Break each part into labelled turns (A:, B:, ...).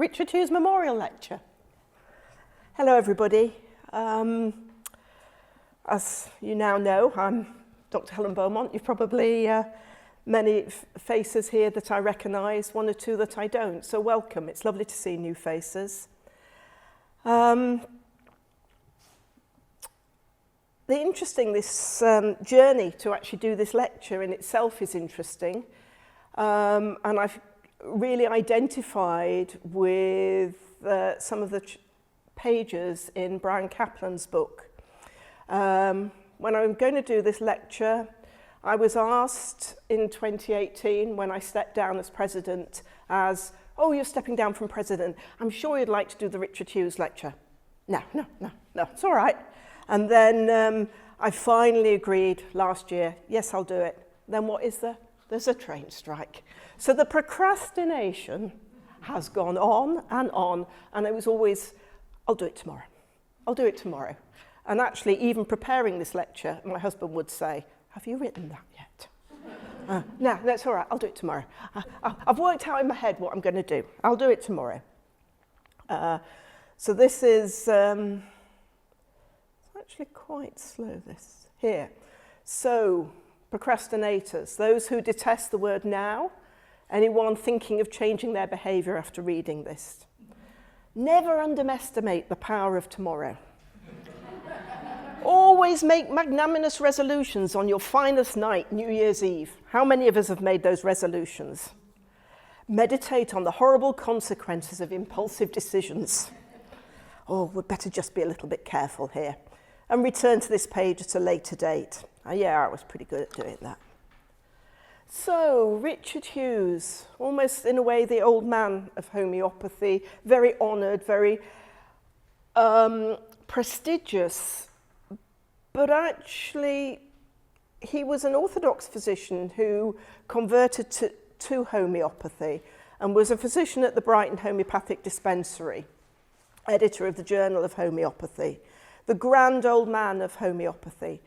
A: Richard Hughes Memorial Lecture. Hello everybody. As you now know, I'm Dr. Helen Beaumont. You've probably many faces here that I recognise, one or two that I don't. So welcome, it's lovely to see new faces. This journey to actually do this lecture in itself is interesting. And I've really identified with some of the pages in Brian Kaplan's book. When I'm going to do this lecture, I was asked in 2018 when I stepped down as president as, oh, you're stepping down from president. I'm sure you'd like to do the Richard Hughes lecture. No, it's all right. And then I finally agreed last year, yes, I'll do it. Then what is there? There's a train strike. So the procrastination has gone on, and it was always, I'll do it tomorrow. I'll do it tomorrow. And actually, even preparing this lecture, my husband would say, have you written that yet? No, that's all right, I'll do it tomorrow. I've worked out in my head what I'm going to do. I'll do it tomorrow. So this is actually quite slow, this here. So, procrastinators, those who detest the word now, anyone thinking of changing their behaviour after reading this. Never underestimate the power of tomorrow. Always make magnanimous resolutions on your finest night, New Year's Eve. How many of us have made those resolutions? Meditate on the horrible consequences of impulsive decisions. Oh, we'd better just be a little bit careful here. And return to this page at a later date. Yeah, I was pretty good at doing that. So, Richard Hughes, almost in a way the old man of homeopathy, very honoured, very prestigious, but actually he was an orthodox physician who converted to homeopathy and was a physician at the Brighton Homeopathic Dispensary, editor of the Journal of Homeopathy, the grand old man of homeopathy.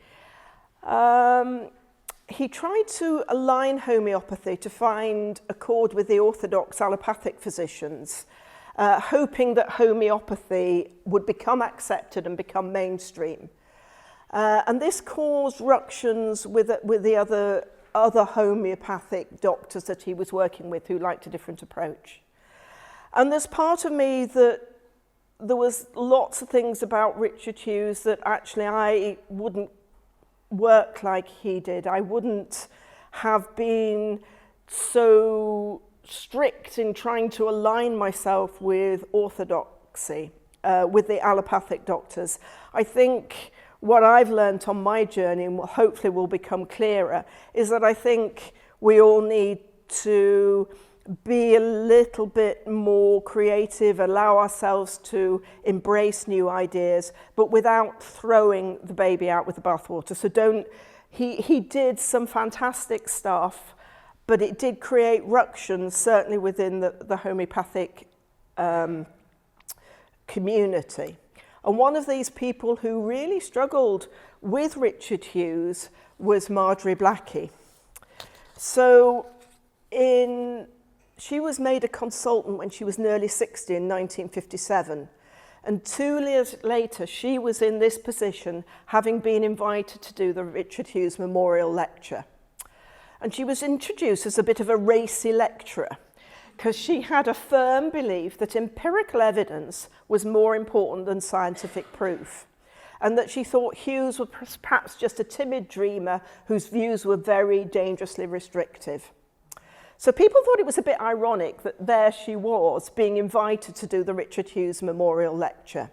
A: He tried to align homeopathy to find accord with the orthodox allopathic physicians, hoping that homeopathy would become accepted and become mainstream. And this caused ructions with the other homeopathic doctors that he was working with who liked a different approach. And there's part of me that there was lots of things about Richard Hughes that actually I wouldn't work like he did. I wouldn't have been so strict in trying to align myself with orthodoxy, with the allopathic doctors. I think what I've learned on my journey, and what hopefully will become clearer, is that I think we all need to be a little bit more creative, allow ourselves to embrace new ideas, but without throwing the baby out with the bathwater. So he did some fantastic stuff, but it did create ructions, certainly within the homeopathic community. And one of these people who really struggled with Richard Hughes was Marjorie Blackie. So she was made a consultant when she was nearly 60 in 1957. And 2 years later, she was in this position, having been invited to do the Richard Hughes Memorial Lecture. And she was introduced as a bit of a racy lecturer, because she had a firm belief that empirical evidence was more important than scientific proof, and that she thought Hughes was perhaps just a timid dreamer whose views were very dangerously restrictive. So people thought it was a bit ironic that there she was being invited to do the Richard Hughes Memorial Lecture,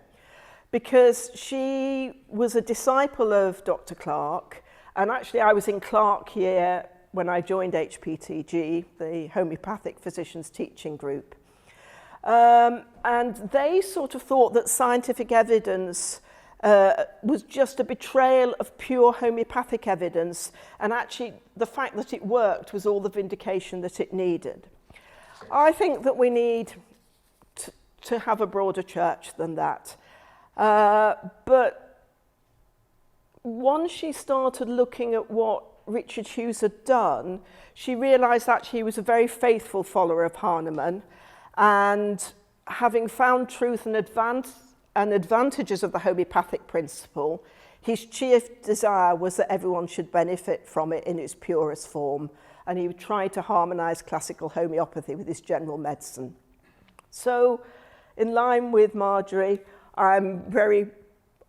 A: because she was a disciple of Dr. Clark, and actually I was in Clark year when I joined HPTG, the Homeopathic Physicians Teaching Group. And they sort of thought that scientific evidence was just a betrayal of pure homeopathic evidence, and actually the fact that it worked was all the vindication that it needed. I think that we need to have a broader church than that. But once she started looking at what Richard Hughes had done, she realised that he was a very faithful follower of Hahnemann, and having found truth and advantages of the homeopathic principle, his chief desire was that everyone should benefit from it in its purest form, and he tried to harmonise classical homeopathy with his general medicine. So, in line with Marjorie, I'm very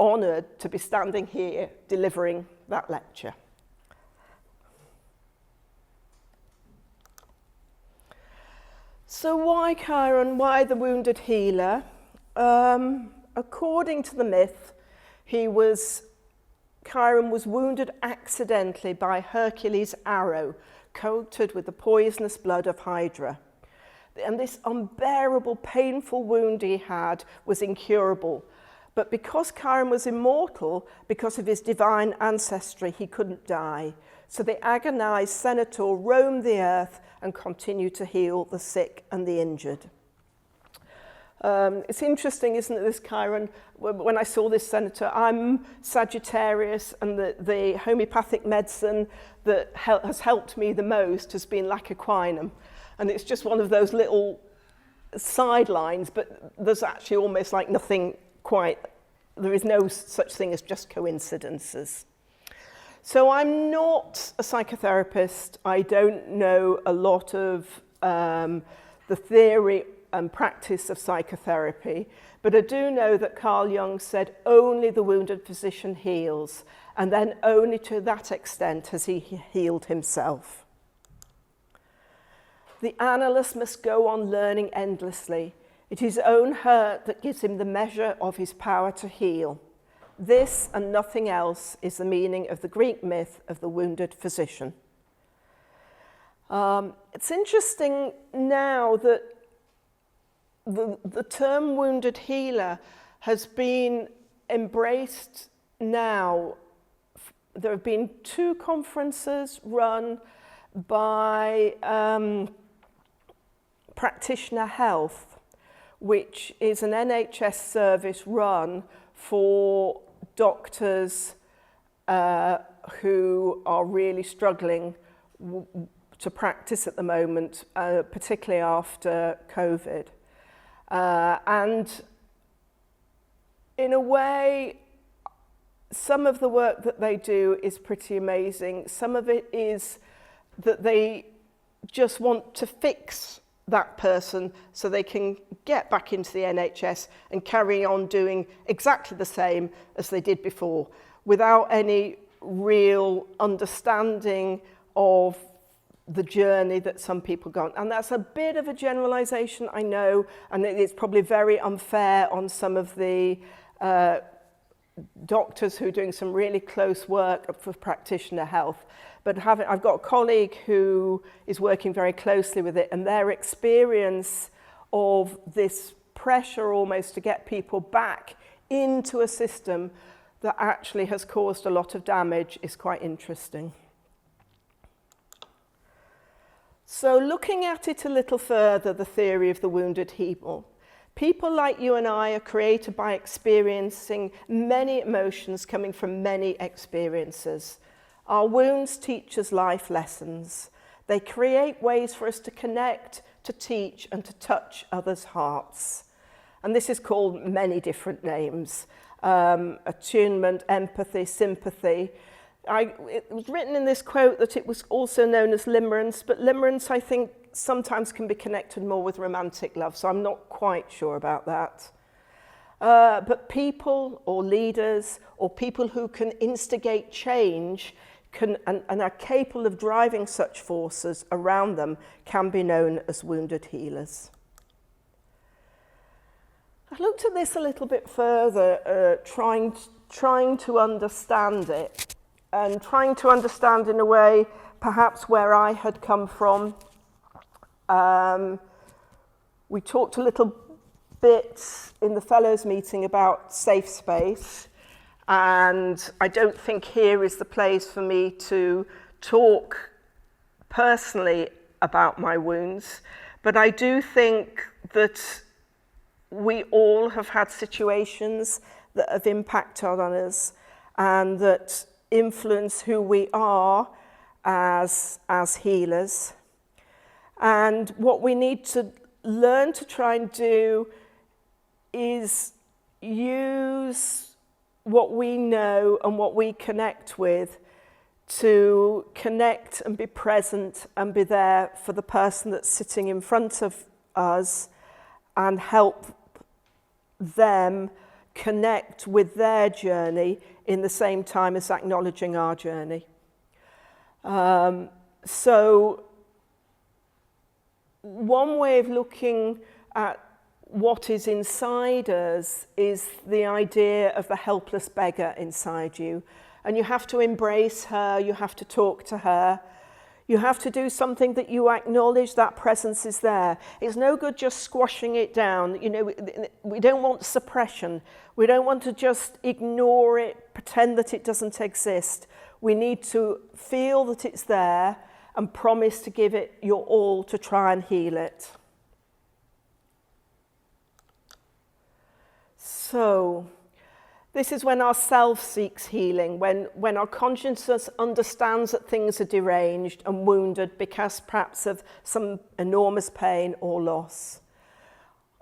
A: honoured to be standing here delivering that lecture. So why Chiron? Why the wounded healer? According to the myth, Chiron was wounded accidentally by Hercules' arrow, coated with the poisonous blood of Hydra. And this unbearable, painful wound he had was incurable. But because Chiron was immortal, because of his divine ancestry, he couldn't die. So the agonized Centaur roamed the earth and continued to heal the sick and the injured. It's interesting, isn't it, this Chiron? When I saw this Centaur, I'm Sagittarius, and the homeopathic medicine that has helped me the most has been lacoquinum. And it's just one of those little sidelines, but there's actually almost like nothing quite, there is no such thing as just coincidences. So I'm not a psychotherapist. I don't know a lot of the theory and practice of psychotherapy, but I do know that Carl Jung said only the wounded physician heals, and then only to that extent has he healed himself. The analyst must go on learning endlessly. It is his own hurt that gives him the measure of his power to heal. This and nothing else is the meaning of the Greek myth of the wounded physician. It's interesting now that the term wounded healer has been embraced now. There have been 2 conferences run by Practitioner Health, which is an NHS service run for doctors who are really struggling to practice at the moment, particularly after COVID. And in a way, some of the work that they do is pretty amazing. Some of it is that they just want to fix that person so they can get back into the NHS and carry on doing exactly the same as they did before, without any real understanding of the journey that some people go on. And that's a bit of a generalization, I know, and it's probably very unfair on some of the doctors who are doing some really close work for Practitioner Health. But I've got a colleague who is working very closely with it, and their experience of this pressure almost to get people back into a system that actually has caused a lot of damage is quite interesting. So looking at it a little further, the theory of the wounded healer. People like you and I are created by experiencing many emotions coming from many experiences. Our wounds teach us life lessons. They create ways for us to connect, to teach, and to touch others' hearts. And this is called many different names. Attunement, empathy, sympathy. It was written in this quote that it was also known as limerence, but limerence, I think, sometimes can be connected more with romantic love, so I'm not quite sure about that. But people or leaders or people who can instigate change and are capable of driving such forces around them can be known as wounded healers. I looked at this a little bit further, trying to understand it, and trying to understand in a way perhaps where I had come from. We talked a little bit in the Fellows meeting about safe space, and I don't think here is the place for me to talk personally about my wounds, but I do think that we all have had situations that have impacted on us and that influence who we are as healers. And what we need to learn to try and do is use what we know and what we connect with to connect and be present and be there for the person that's sitting in front of us and help them connect with their journey in the same time as acknowledging our journey. So one way of looking at what is inside us is the idea of the helpless beggar inside you. And you have to embrace her, you have to talk to her, you have to do something that you acknowledge that presence is there. It's no good just squashing it down. You know, we don't want suppression. We don't want to just ignore it, pretend that it doesn't exist. We need to feel that it's there and promise to give it your all to try and heal it. So, this is when our self seeks healing, when our consciousness understands that things are deranged and wounded because perhaps of some enormous pain or loss.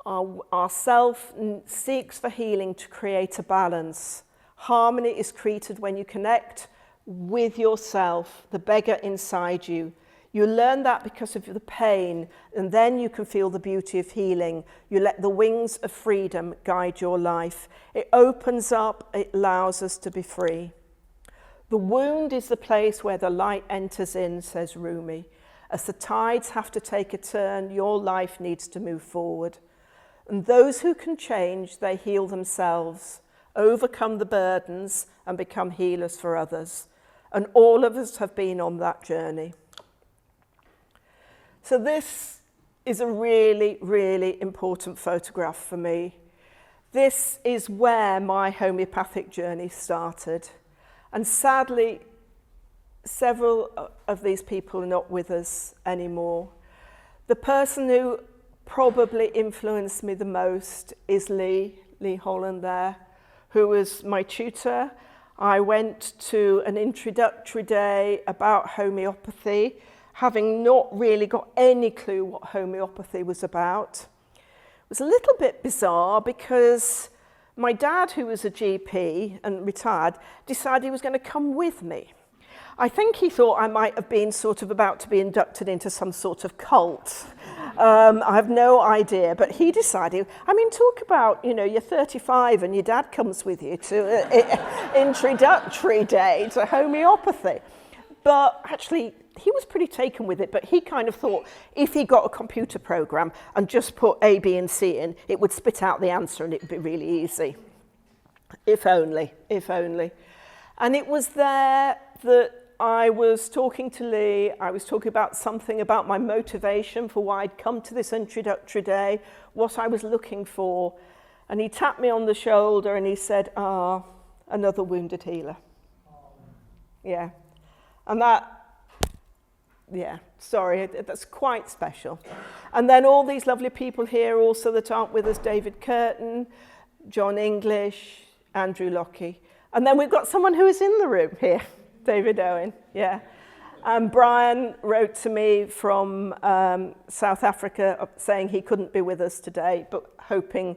A: Our self seeks for healing to create a balance. Harmony is created when you connect with yourself, the beggar inside you. You learn that because of the pain, and then you can feel the beauty of healing. You let the wings of freedom guide your life. It opens up, it allows us to be free. The wound is the place where the light enters in, says Rumi. As the tides have to take a turn, your life needs to move forward. And those who can change, they heal themselves, overcome the burdens, and become healers for others. And all of us have been on that journey. So this is a really, really important photograph for me. This is where my homeopathic journey started. And sadly, several of these people are not with us anymore. The person who probably influenced me the most is Lee Holland there, who was my tutor. I went to an introductory day about homeopathy, having not really got any clue what homeopathy was about. It was a little bit bizarre because my dad, who was a GP and retired, decided he was going to come with me. I think he thought I might have been sort of about to be inducted into some sort of cult. I have no idea, but he decided, I mean, talk about, you know, you're 35 and your dad comes with you to an introductory day to homeopathy. But actually, he was pretty taken with it, but he kind of thought if he got a computer program and just put A, B, and C in, it would spit out the answer and it'd be really easy. If only, if only. And it was there that I was talking to Lee, I was talking about something about my motivation for why I'd come to this introductory day, what I was looking for. And he tapped me on the shoulder and he said, another wounded healer. Yeah. And that, yeah, sorry, that's quite special. And then all these lovely people here also that aren't with us, David Curtin, John English, Andrew Lockie. And then we've got someone who is in the room here, David Owen, yeah. And Brian wrote to me from South Africa saying he couldn't be with us today, but hoping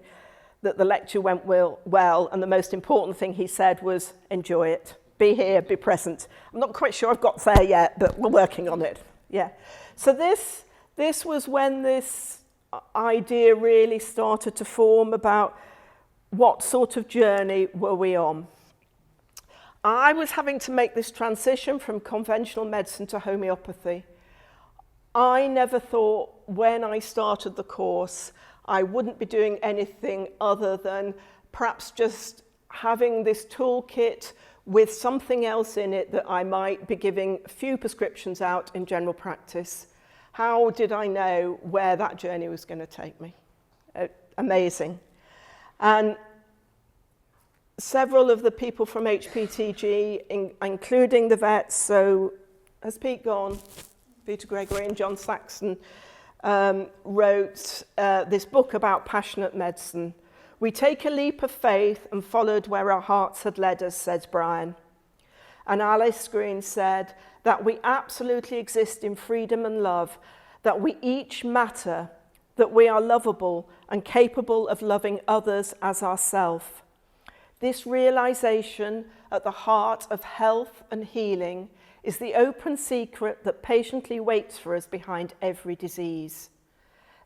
A: that the lecture went well. And the most important thing he said was, enjoy it. Be here, be present. I'm not quite sure I've got there yet, but we're working on it. Yeah. So this was when this idea really started to form about what sort of journey were we on. I was having to make this transition from conventional medicine to homeopathy. I never thought when I started the course I wouldn't be doing anything other than perhaps just having this toolkit with something else in it that I might be giving a few prescriptions out in general practice. How did I know where that journey was going to take me? Amazing. And several of the people from HPTG, including the vets, so has Pete gone? Peter Gregory and John Saxon wrote this book about passionate medicine. We take a leap of faith and followed where our hearts had led us, says Brian. And Alice Green said that we absolutely exist in freedom and love, that we each matter that we are lovable and capable of loving others as ourselves. This realization at the heart of health and healing is the open secret that patiently waits for us behind every disease.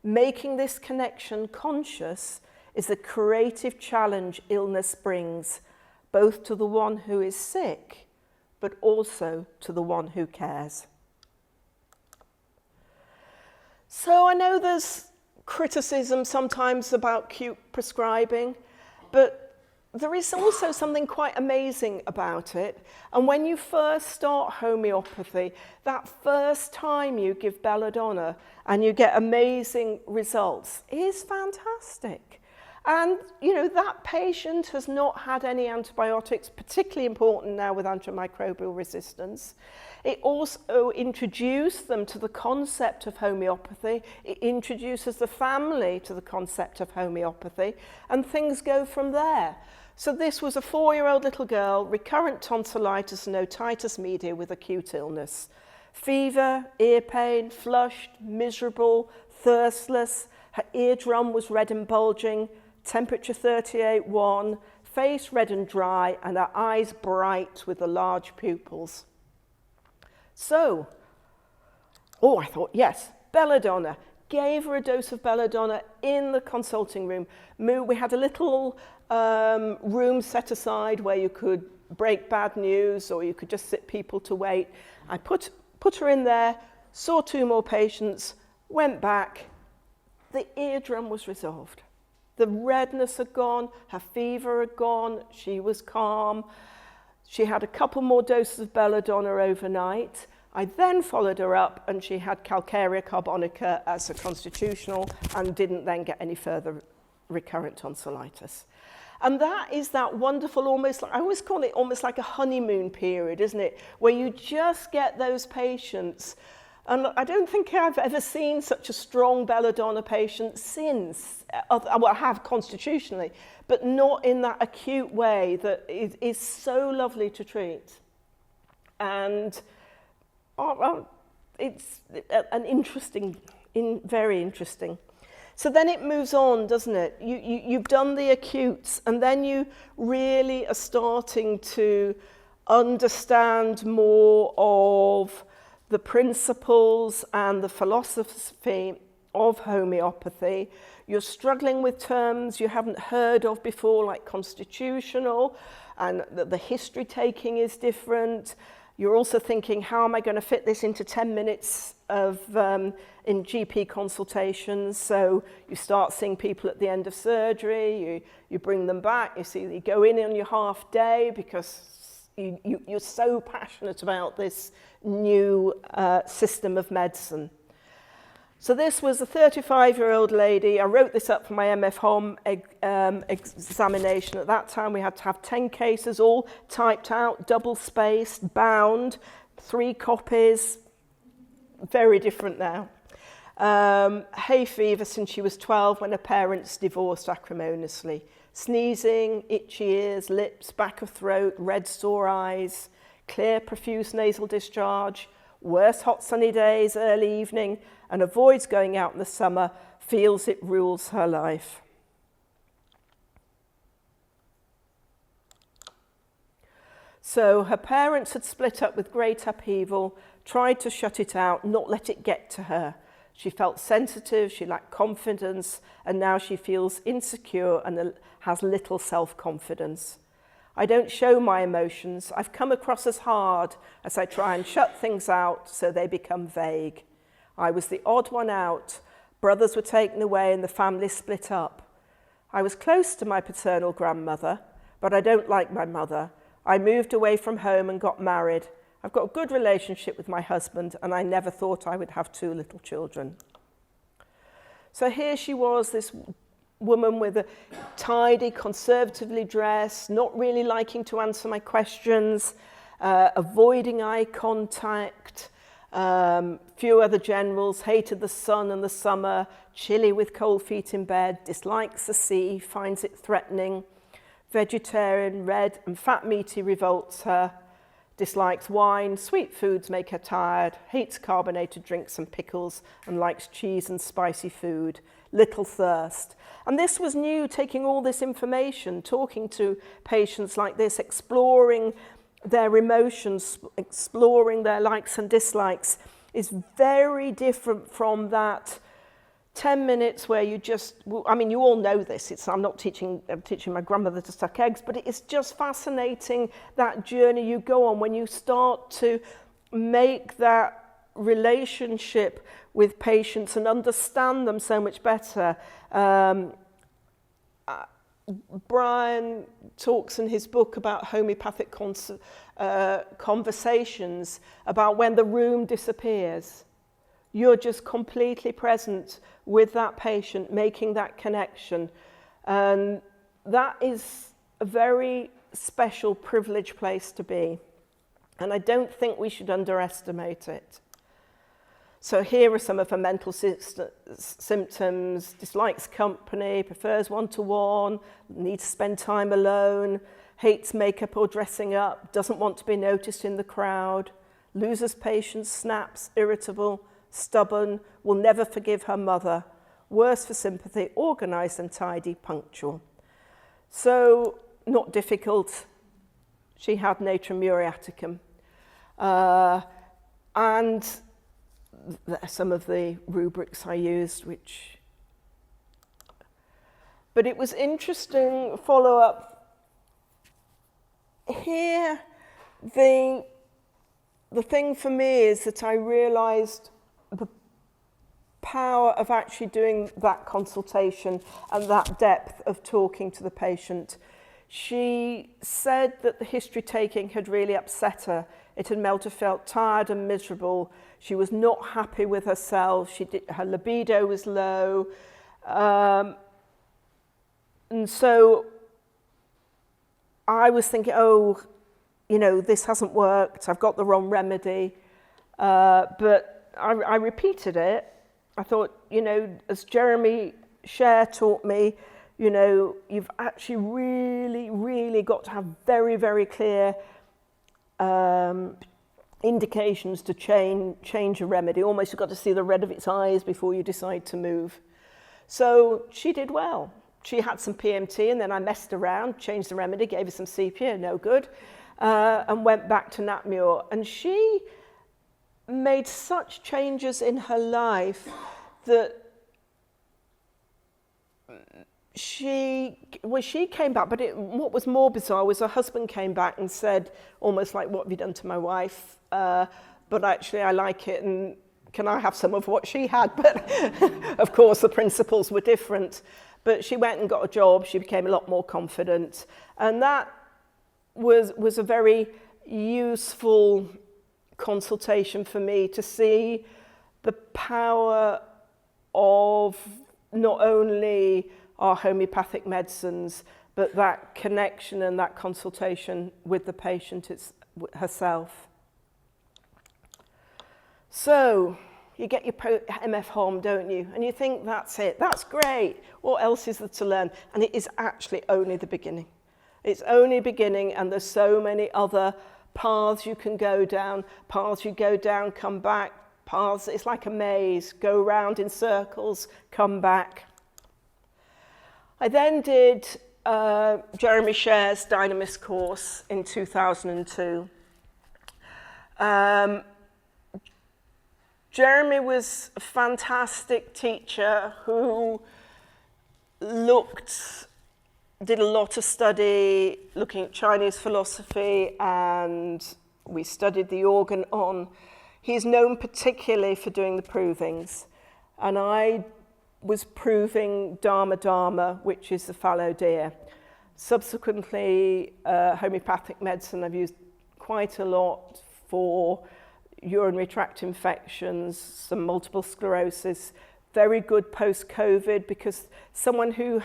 A: Making this connection conscious is the creative challenge illness brings, both to the one who is sick, but also to the one who cares. So I know there's criticism sometimes about cute prescribing, but there is also something quite amazing about it. And when you first start homeopathy, that first time you give belladonna and you get amazing results is fantastic. And, you know, that patient has not had any antibiotics, particularly important now with antimicrobial resistance. It also introduced them to the concept of homeopathy. It introduces the family to the concept of homeopathy, and things go from there. So this was a 4-year-old little girl, recurrent tonsillitis and otitis media with acute illness. Fever, ear pain, flushed, miserable, thirstless. Her eardrum was red and bulging, temperature 38.1, face red and dry, and her eyes bright with the large pupils. So, I thought, yes, belladonna. Gave her a dose of belladonna in the consulting room. We had a little room set aside where you could break bad news or you could just sit people to wait. I put her in there, saw 2 more patients, went back. The eardrum was resolved. The redness had gone, her fever had gone, she was calm. She had a couple more doses of belladonna overnight. I then followed her up and she had calcarea carbonica as a constitutional and didn't then get any further recurrent tonsillitis. And that is that wonderful, almost, I always call it almost like a honeymoon period, isn't it? Where you just get those patients. And I don't think I've ever seen such a strong belladonna patient since. Well, I have constitutionally, but not in that acute way that is so lovely to treat. And it's an interesting, very interesting. So then it moves on, doesn't it? You've done the acutes, and then you really are starting to understand more of the principles and the philosophy of homeopathy. You're struggling with terms you haven't heard of before, like constitutional, and the history taking is different. You're also thinking, how am I going to fit this into 10 minutes of in GP consultations? So you start seeing people at the end of surgery, you bring them back, you go in on your half day because you're so passionate about this new system of medicine. So this was a 35-year-old lady. I wrote this up for my MF Hom examination. At that time, we had to have 10 cases, all typed out, double-spaced, bound, 3 copies. Very different now. Hay fever since she was 12 when her parents divorced acrimoniously. Sneezing, itchy ears, lips, back of throat, red sore eyes, clear profuse nasal discharge, worse hot sunny days, early evening, and avoids going out in the summer, feels it rules her life. So her parents had split up with great upheaval, tried to shut it out, not let it get to her. She felt sensitive, she lacked confidence, and now she feels insecure and has little self-confidence. I don't show my emotions. I've come across as hard as I try and shut things out so they become vague. I was the odd one out. Brothers were taken away and the family split up. I was close to my paternal grandmother, but I don't like my mother. I moved away from home and got married. I've got a good relationship with my husband, and I never thought I would have 2 little children. So here she was, this woman with a tidy, conservatively dressed, not really liking to answer my questions, avoiding eye contact, few other generals, hated the sun and the summer, chilly with cold feet in bed, dislikes the sea, finds it threatening, vegetarian, red and fat meaty revolts her, dislikes wine, sweet foods make her tired, hates carbonated drinks and pickles, and likes cheese and spicy food, little thirst. And this was new, taking all this information, talking to patients like this, exploring their emotions, exploring their likes and dislikes, is very different from that 10 minutes where you just, I mean, you all know this. I'm teaching my grandmother to suck eggs, but it's just fascinating, that journey you go on when you start to make that relationship with patients and understand them so much better. Brian talks in his book about homeopathic conversations, about when the room disappears. You're just completely present with that patient, making that connection. And that is a very special, privileged place to be. And I don't think we should underestimate it. So here are some of her mental symptoms: dislikes company, prefers one-to-one, needs to spend time alone, hates makeup or dressing up, doesn't want to be noticed in the crowd, loses patience, snaps, irritable, stubborn, will never forgive her mother, worse for sympathy, organised and tidy, punctual. So, not difficult. She had natrum muriaticum. And some of the rubrics I used, but it was interesting follow-up. Here, the thing for me is that I realised the power of actually doing that consultation and that depth of talking to the patient. She said that the history taking had really upset her. It had made her felt tired and miserable. She was not happy with herself. Her libido was low. And so I was thinking, oh, you know, this hasn't worked. I've got the wrong remedy. But I repeated it. I thought, you know, as Jeremy Sher taught me, you know, you've actually really, really got to have very, very clear indications to change a remedy. Almost you've got to see the red of its eyes before you decide to move. So she did well. She had some PMT, and then I messed around, changed the remedy, gave her some sepia, no good, and went back to Natmure. And she made such changes in her life that when she came back, but what was more bizarre was her husband came back and said, almost like, what have you done to my wife? But actually I like it, and can I have some of what she had? But of course the principles were different. But she went and got a job, she became a lot more confident. And that was a very useful consultation for me, to see the power of not only our homeopathic medicines, but that connection and that consultation with the patient herself. So you get your MF Hom, don't you? And you think, that's it, that's great. What else is there to learn? And it is actually only the beginning. It's only beginning, and there's so many other paths you can go down, paths you go down, come back, paths, it's like a maze, go round in circles, come back. I then did Jeremy Sher's Dynamis course in 2002. Jeremy was a fantastic teacher who did a lot of study looking at Chinese philosophy, and we studied the organ on. He's known particularly for doing the provings, and I was proving Dharma, which is the fallow deer. Subsequently, homeopathic medicine I've used quite a lot for urinary tract infections, some multiple sclerosis, very good post-COVID, because someone who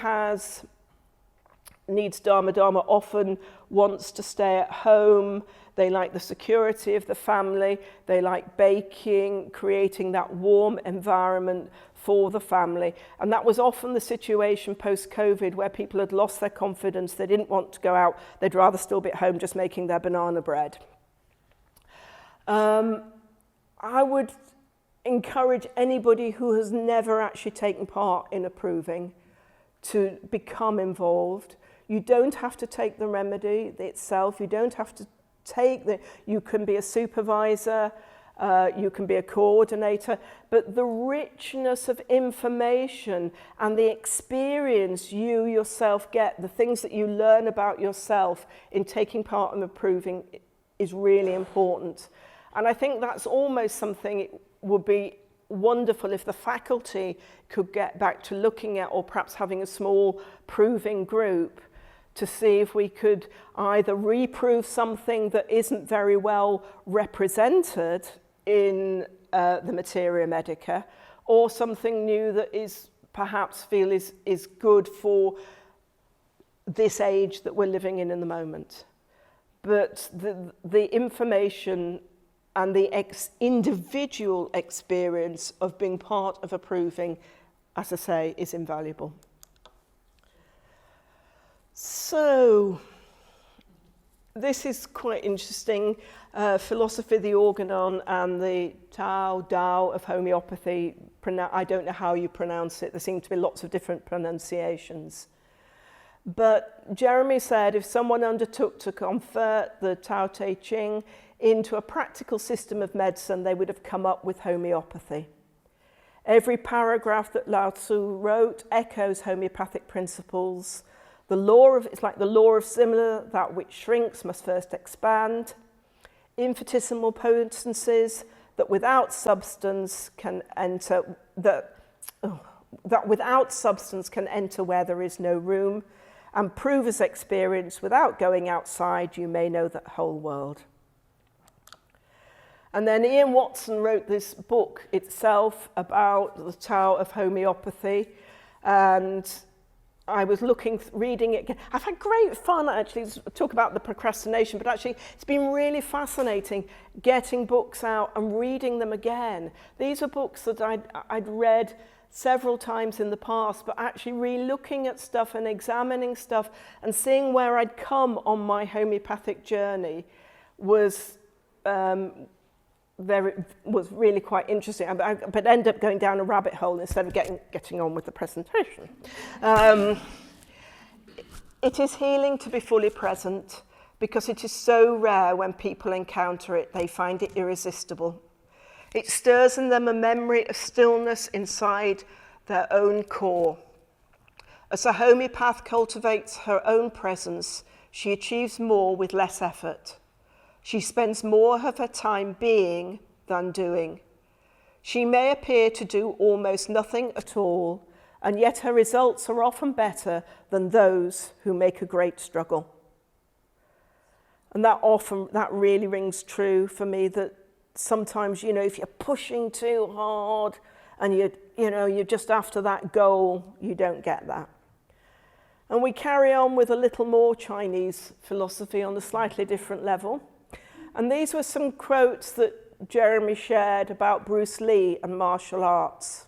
A: needs Dharma often wants to stay at home. They like the security of the family. They like baking, creating that warm environment for the family. And that was often the situation post-COVID, where people had lost their confidence. They didn't want to go out. They'd rather still be at home just making their banana bread. I would encourage anybody who has never actually taken part in approving to become involved. You don't have to take the remedy itself. You don't have to you can be a supervisor, you can be a coordinator, but the richness of information and the experience you yourself get, the things that you learn about yourself in taking part in approving is really important. And I think that's almost something it would be wonderful if the faculty could get back to looking at, or perhaps having a small proving group to see if we could either reprove something that isn't very well represented in the Materia Medica, or something new that is perhaps is good for this age that we're living in the moment. But the information and the individual experience of being part of approving, as I say, is invaluable. So, this is quite interesting. Philosophy, the organon, and the Tao of homeopathy. I don't know how you pronounce it. There seem to be lots of different pronunciations. But Jeremy said if someone undertook to convert the Tao Te Ching into a practical system of medicine, they would have come up with homeopathy. Every paragraph that Lao Tzu wrote echoes homeopathic principles. It's like the law of similar, that which shrinks must first expand. Infinitesimal potencies that without substance can enter, that without substance can enter where there is no room, and prove as experience without going outside, you may know the whole world. And then Ian Watson wrote this book itself about the Tao of homeopathy, and I was reading it again. I've had great fun, actually, talk about the procrastination, but actually it's been really fascinating getting books out and reading them again. These are books that I'd read several times in the past, but actually re-looking at stuff and examining stuff and seeing where I'd come on my homeopathic journey was really quite interesting, but end up going down a rabbit hole instead of getting on with the presentation. It is healing to be fully present, because it is so rare when people encounter it, they find it irresistible. It stirs in them a memory of stillness inside their own core. As a homeopath cultivates her own presence, she achieves more with less effort. She spends more of her time being than doing. She may appear to do almost nothing at all, and yet her results are often better than those who make a great struggle. And that really rings true for me, that sometimes, if you're pushing too hard and you're just after that goal, you don't get that. And we carry on with a little more Chinese philosophy on a slightly different level. And these were some quotes that Jeremy shared about Bruce Lee and martial arts.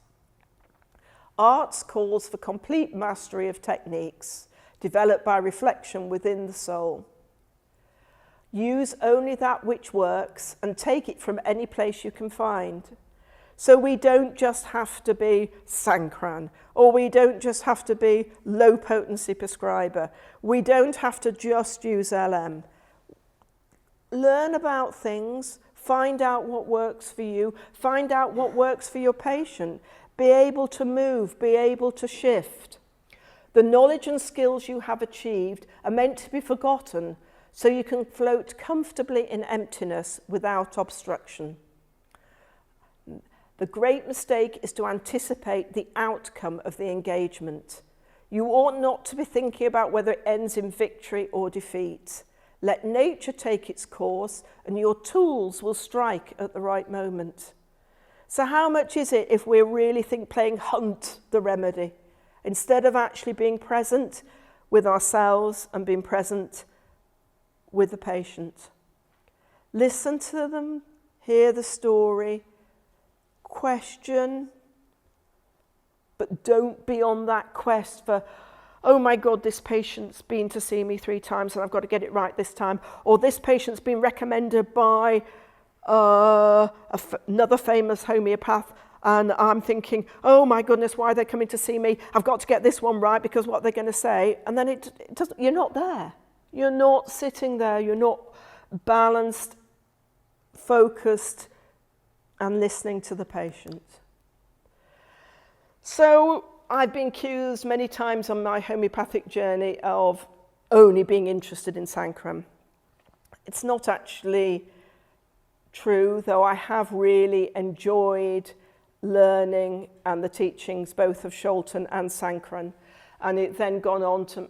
A: Arts calls for complete mastery of techniques developed by reflection within the soul. Use only that which works and take it from any place you can find. So we don't just have to be Sankran, or we don't just have to be low potency prescriber. We don't have to just use LM. Learn about things, find out what works for you, find out what works for your patient, be able to move, be able to shift. The knowledge and skills you have achieved are meant to be forgotten, so you can float comfortably in emptiness without obstruction. The great mistake is to anticipate the outcome of the engagement. You ought not to be thinking about whether it ends in victory or defeat. Let nature take its course, and your tools will strike at the right moment. So how much is it if we're really playing hunt the remedy, instead of actually being present with ourselves and being present with the patient? Listen to them, hear the story, question, but don't be on that quest for, oh my God, this patient's been to see me 3 times and I've got to get it right this time. Or this patient's been recommended by another famous homeopath, and I'm thinking, oh my goodness, why are they coming to see me? I've got to get this one right because what they're going to say. And then it doesn't, you're not there. You're not sitting there. You're not balanced, focused, and listening to the patient. So I've been accused many times on my homeopathic journey of only being interested in Sankram. It's not actually true, though I have really enjoyed learning and the teachings both of Scholten and Sankran, and it then gone on to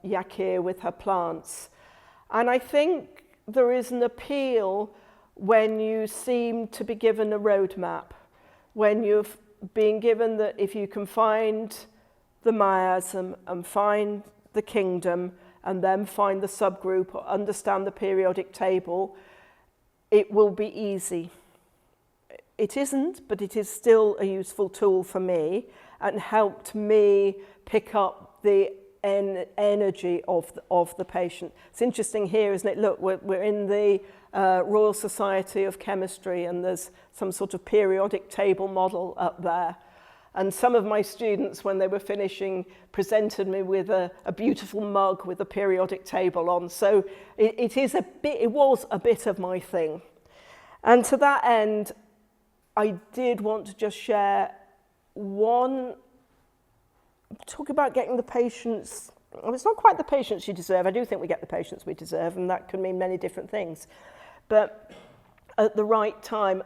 A: Yakir with her plants. And I think there is an appeal when you seem to be given a roadmap, when you've been given that if you can find the miasm and find the kingdom and then find the subgroup or understand the periodic table, it will be easy. It isn't, but it is still a useful tool for me and helped me pick up the energy of the patient. It's interesting here, isn't it? Look, we're in the Royal Society of Chemistry, and there's some sort of periodic table model up there. And some of my students, when they were finishing, presented me with a beautiful mug with a periodic table on. So it was a bit of my thing. And to that end, I did want to just share talk about getting the patients. Well, it's not quite the patients you deserve. I do think we get the patients we deserve, and that can mean many different things. But at the right time,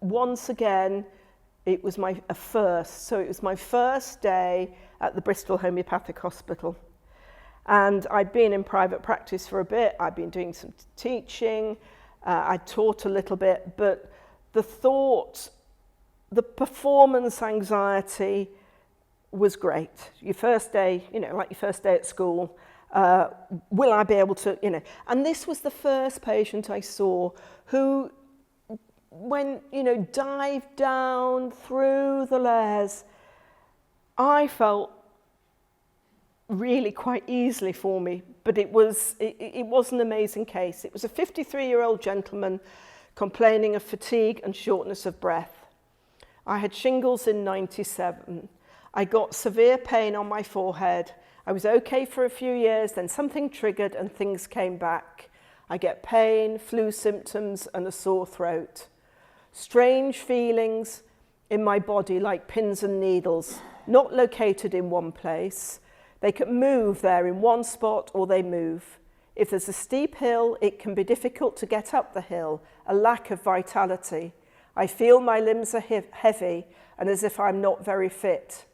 A: once again, it was my first. So it was my first day at the Bristol Homeopathic Hospital. And I'd been in private practice for a bit. I'd been doing some teaching. I taught a little bit. But the performance anxiety was great. Your first day, like your first day at school, will I be able to, And this was the first patient I saw who, when, dived down through the layers, I felt really quite easily for me, but it was an amazing case. It was a 53-year-old gentleman complaining of fatigue and shortness of breath. I had shingles in 97. I got severe pain on my forehead. I was okay for a few years, then something triggered and things came back. I get pain, flu symptoms, and a sore throat. Strange feelings in my body like pins and needles, not located in one place. They can move there in one spot or they move. If there's a steep hill, it can be difficult to get up the hill, a lack of vitality. I feel my limbs are heavy and as if I'm not very fit.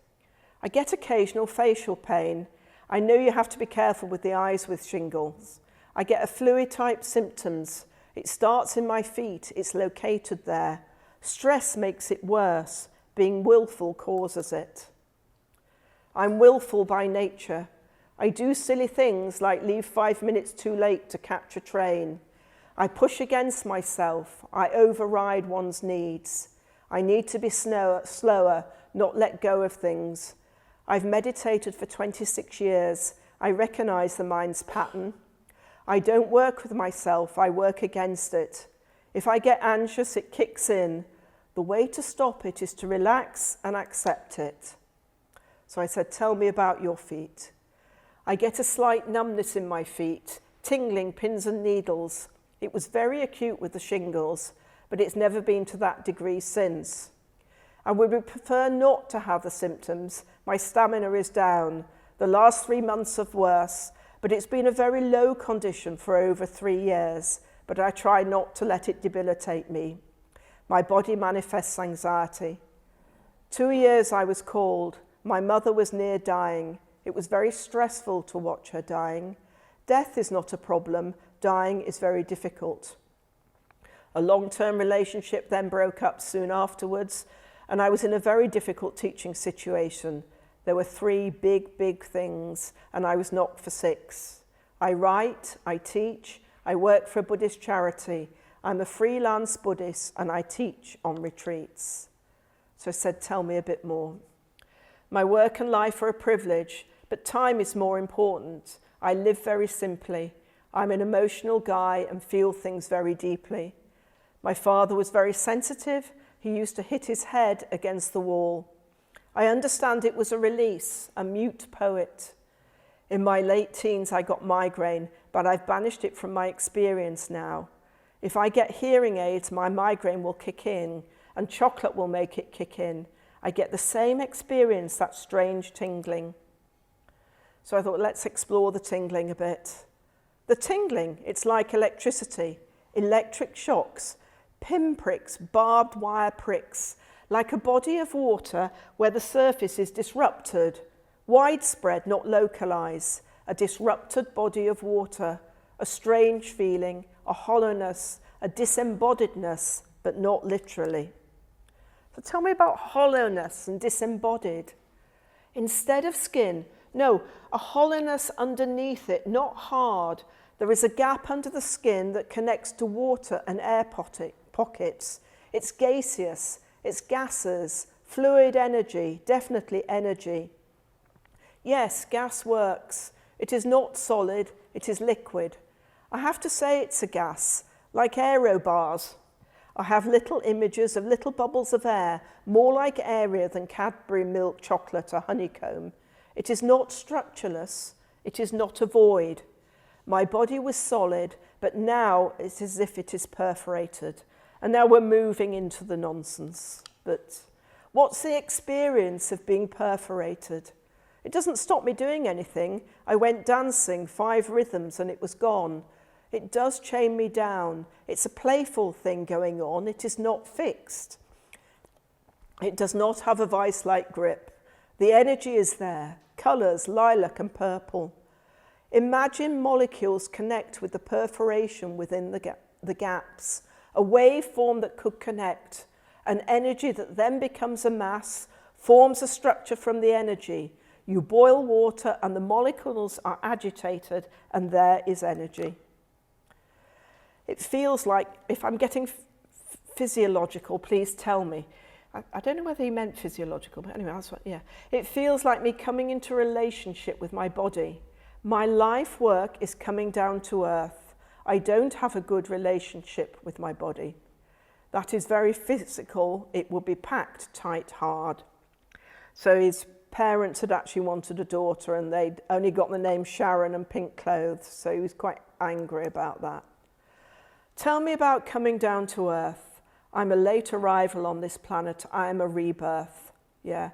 A: I get occasional facial pain. I know you have to be careful with the eyes with shingles. I get a fluid-type symptoms. It starts in my feet. It's located there. Stress makes it worse. Being willful causes it. I'm willful by nature. I do silly things like leave 5 minutes too late to catch a train. I push against myself. I override one's needs. I need to be slower, not let go of things. I've meditated for 26 years. I recognize the mind's pattern. I don't work with myself, I work against it. If I get anxious, it kicks in. The way to stop it is to relax and accept it. So I said, tell me about your feet. I get a slight numbness in my feet, tingling, pins and needles. It was very acute with the shingles, but it's never been to that degree since. I would prefer not to have the symptoms. My stamina is down. The last 3 months are worse, but it's been a very low condition for over 3 years, but I try not to let it debilitate me. My body manifests anxiety. 2 years I was called. My mother was near dying. It was very stressful to watch her dying. Death is not a problem. Dying is very difficult. A long-term relationship then broke up soon afterwards, and I was in a very difficult teaching situation. There were 3 big things, and I was knocked for 6. I write, I teach, I work for a Buddhist charity. I'm a freelance Buddhist, and I teach on retreats. So I said, tell me a bit more. My work and life are a privilege, but time is more important. I live very simply. I'm an emotional guy and feel things very deeply. My father was very sensitive. He used to hit his head against the wall. I understand it was a release, a mute poet. In my late teens, I got migraine, but I've banished it from my experience now. If I get hearing aids, my migraine will kick in, and chocolate will make it kick in. I get the same experience, that strange tingling. So I thought, let's explore the tingling a bit. The tingling, it's like electricity, electric shocks, pinpricks, barbed wire pricks, like a body of water where the surface is disrupted, widespread, not localized, a disrupted body of water, a strange feeling, a hollowness, a disembodiedness, but not literally. So tell me about hollowness and disembodied. Instead of skin, no, a hollowness underneath it, not hard. There is a gap under the skin that connects to water and air pockets. It's gaseous, it's gases, fluid energy, definitely energy. Yes, gas works. It is not solid, it is liquid. I have to say it's a gas, like aerobars. I have little images of little bubbles of air, more like area than Cadbury milk chocolate or honeycomb. It is not structureless, it is not a void. My body was solid, but now it's as if it is perforated. And now we're moving into the nonsense. But what's the experience of being perforated? It doesn't stop me doing anything. I went dancing 5 rhythms and it was gone. It does chain me down. It's a playful thing going on. It is not fixed. It does not have a vice-like grip. The energy is there. Colours, lilac and purple. Imagine molecules connect with the perforation within the gaps. A waveform that could connect. An energy that then becomes a mass, forms a structure from the energy. You boil water and the molecules are agitated and there is energy. It feels like, if I'm getting physiological, please tell me. I don't know whether he meant physiological, but anyway, that's what, yeah. It feels like me coming into a relationship with my body. My life work is coming down to earth. I don't have a good relationship with my body. That is very physical. It will be packed tight, hard. So his parents had actually wanted a daughter and they'd only got the name Chiron and pink clothes, so he was quite angry about that. Tell me about coming down to earth. I'm a late arrival on this planet. I am a rebirth. Yeah.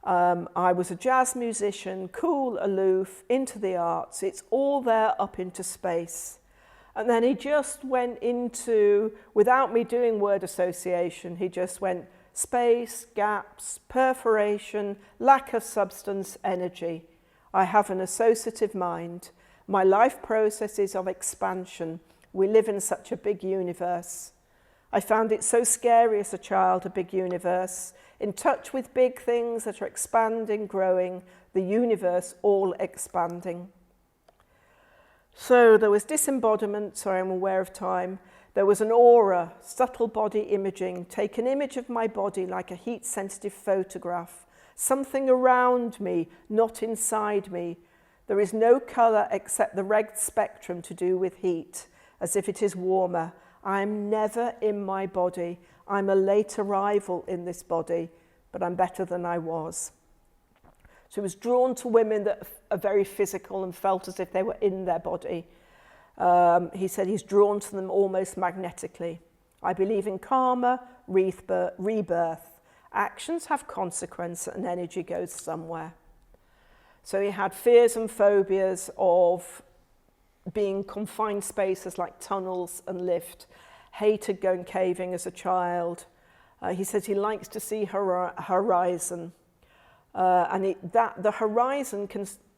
A: I was a jazz musician, cool, aloof, into the arts. It's all there up into space. And then he just went into, without me doing word association, he just went space, gaps, perforation, lack of substance, energy. I have an associative mind. My life process is of expansion. We live in such a big universe. I found it so scary as a child, a big universe, in touch with big things that are expanding, growing, the universe all expanding. So there was disembodiment, sorry, I'm aware of time. There was an aura, subtle body imaging, take an image of my body like a heat-sensitive photograph, something around me, not inside me. There is no colour except the red spectrum to do with heat, as if it is warmer. I'm never in my body. I'm a late arrival in this body, but I'm better than I was. So he was drawn to women that are very physical and felt as if they were in their body. He said he's drawn to them almost magnetically. I believe in karma, rebirth. Actions have consequence and energy goes somewhere. So he had fears and phobias of being confined spaces like tunnels and lift, hated going caving as a child. He says he likes to see horizon. The horizon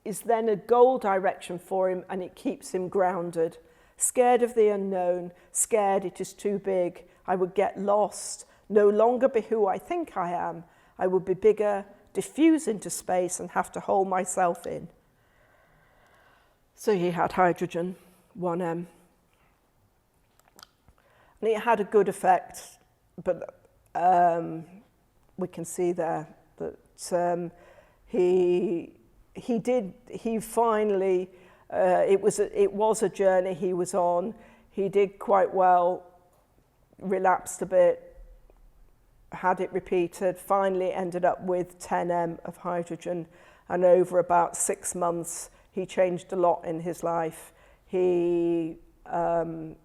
A: is then a goal direction for him and it keeps him grounded. Scared of the unknown, scared it is too big. I would get lost, no longer be who I think I am. I would be bigger, diffuse into space and have to hold myself in. So he had hydrogen, 1M. And it had a good effect, but we can see there that he finally It was a journey he was on. He did quite well, relapsed a bit, had it repeated, finally ended up with 10 of hydrogen, and over about 6 months he changed a lot in his life. He went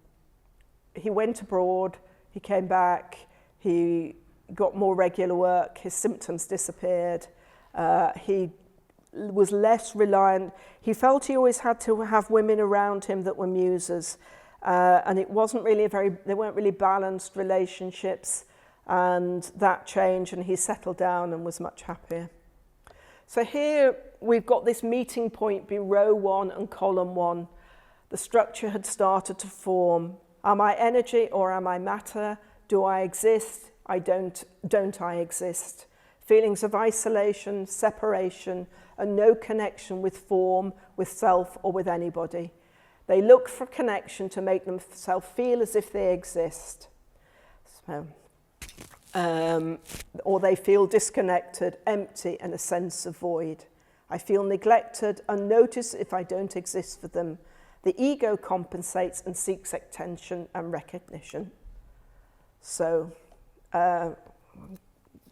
A: abroad, he came back, he got more regular work, his symptoms disappeared, he was less reliant. He felt he always had to have women around him that were muses, and it wasn't really they weren't really balanced relationships, and that changed, and he settled down and was much happier. So here we've got this meeting point be row 1 and column 1. The structure had started to form. Am I energy or am I matter? Do I exist? Don't I exist? Feelings of isolation, separation, and no connection with form, with self, or with anybody. They look for connection to make themselves feel as if they exist. So, or they feel disconnected, empty, and a sense of void. I feel neglected, unnoticed if I don't exist for them. The ego compensates and seeks attention and recognition. So,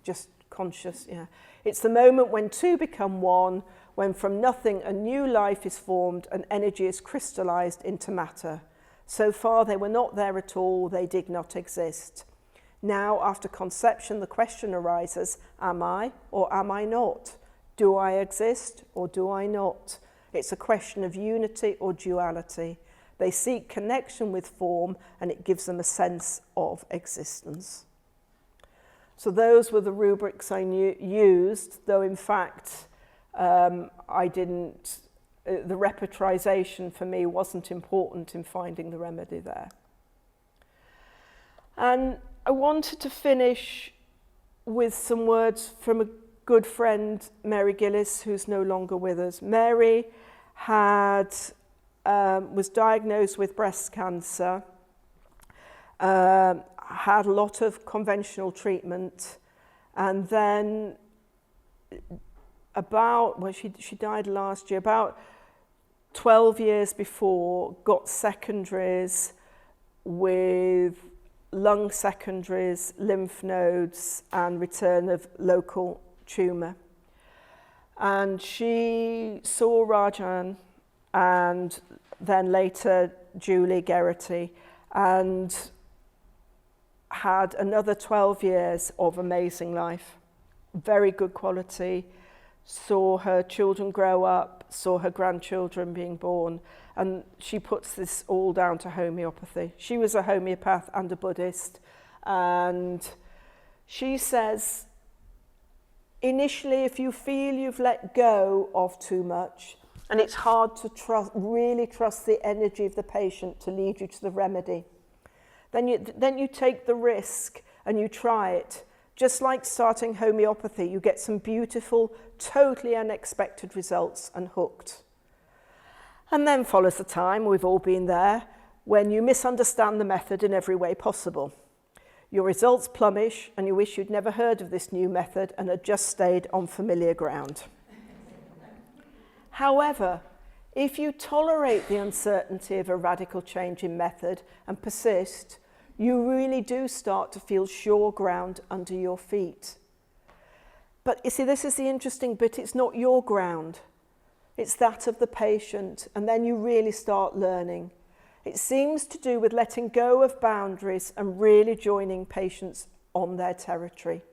A: just conscious, yeah. It's the moment when two become one, when from nothing a new life is formed and energy is crystallized into matter. So far they were not there at all, they did not exist. Now, after conception, the question arises, am I or am I not? Do I exist or do I not? It's a question of unity or duality. They seek connection with form and it gives them a sense of existence. So those were the rubrics I used, though in fact I didn't, the repertorization for me wasn't important in finding the remedy there. And I wanted to finish with some words from a good friend, Mary Gillis, who's no longer with us. Mary was diagnosed with breast cancer, had a lot of conventional treatment, and then she died last year, about 12 years before, got secondaries with lung secondaries, lymph nodes, and return of local tumour. And she saw Rajan and then later Julie Geraghty, and had another 12 years of amazing life, very good quality, saw her children grow up, saw her grandchildren being born, and she puts this all down to homeopathy. She was a homeopath and a Buddhist, and she says, initially, if you feel you've let go of too much, and it's hard to really trust the energy of the patient to lead you to the remedy, then you take the risk and you try it. Just like starting homeopathy, you get some beautiful, totally unexpected results and hooked. And then follows the time, we've all been there, when you misunderstand the method in every way possible. Your results plummet and you wish you'd never heard of this new method and had just stayed on familiar ground. However, if you tolerate the uncertainty of a radical change in method and persist, you really do start to feel sure ground under your feet. But you see, this is the interesting bit, it's not your ground, it's that of the patient, and then you really start learning. It seems to do with letting go of boundaries and really joining patients on their territory.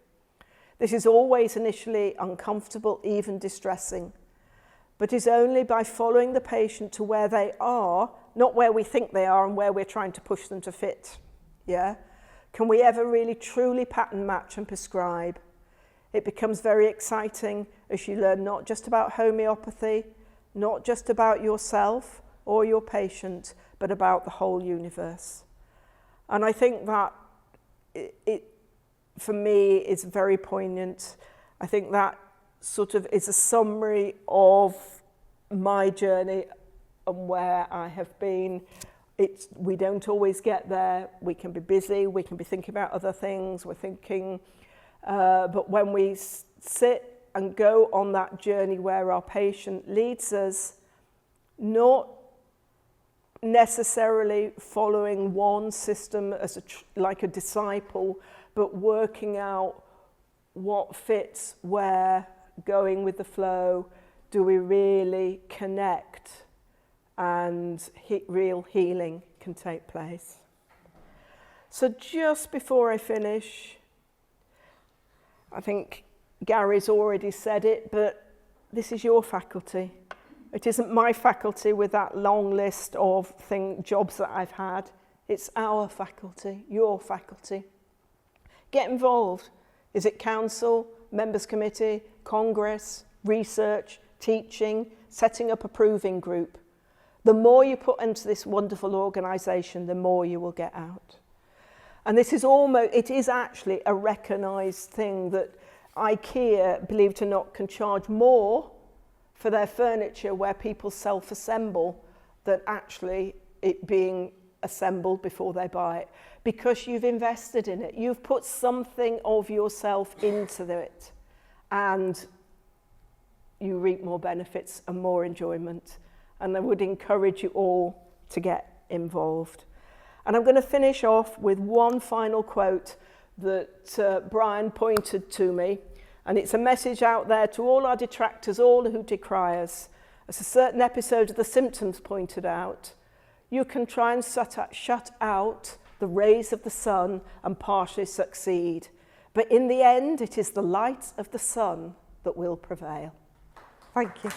A: This is always initially uncomfortable, even distressing, but is only by following the patient to where they are, not where we think they are and where we're trying to push them to fit. Yeah? Can we ever really truly pattern match and prescribe? It becomes very exciting as you learn not just about homeopathy, not just about yourself or your patient, but about the whole universe. And I think that it for me, is very poignant. I think that sort of is a summary of my journey and where I have been. We don't always get there. We can be busy. We can be thinking about other things. We're thinking, but when we sit and go on that journey where our patient leads us, not necessarily following one system as like a disciple, but working out what fits where, going with the flow. Do we really connect, and real healing can take place. So just before I finish, I think Gary's already said it, but this is your faculty. It isn't my faculty with that long list of jobs that I've had. It's our faculty, your faculty. Get involved. Is it council, members committee, congress, research, teaching, setting up a proving group? The more you put into this wonderful organisation, the more you will get out. And this is it is actually a recognised thing that IKEA, believe it or not, can charge more for their furniture where people self-assemble than actually it being assembled before they buy it, because you've invested in it. You've put something of yourself into it, and you reap more benefits and more enjoyment. And I would encourage you all to get involved. And I'm going to finish off with one final quote that Brian pointed to me. And it's a message out there to all our detractors, all who decry us. As a certain episode of The Symptoms pointed out, you can try and shut out the rays of the sun and partially succeed. But in the end, it is the light of the sun that will prevail. Thank you.